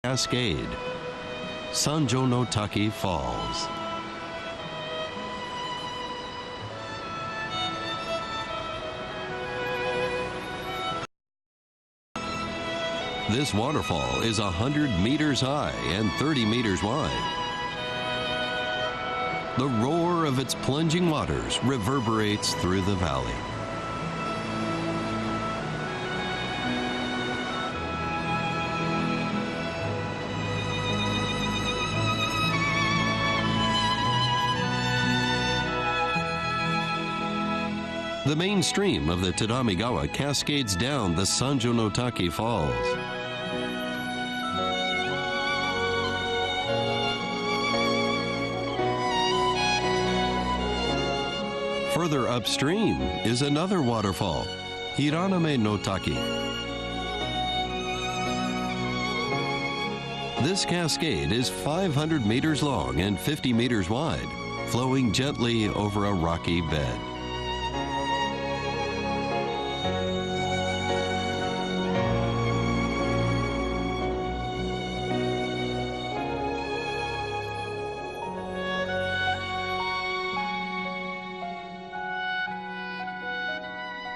Cascade, Sanjo no Taki Falls. This waterfall is 100 meters high and 30 meters wide. The roar of its plunging waters reverberates through the valley. The main stream of the Tadamigawa cascades down the Sanjo no Taki Falls. Further upstream is another waterfall, Hiraname no Taki. This cascade is 500 meters long and 50 meters wide, flowing gently over a rocky bed.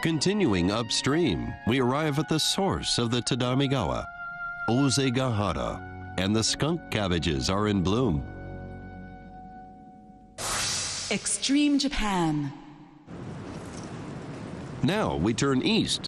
Continuing upstream, we arrive at the source of the Tadamigawa, Ozegahara, and the skunk cabbages are in bloom. Extreme Japan. Now we turn east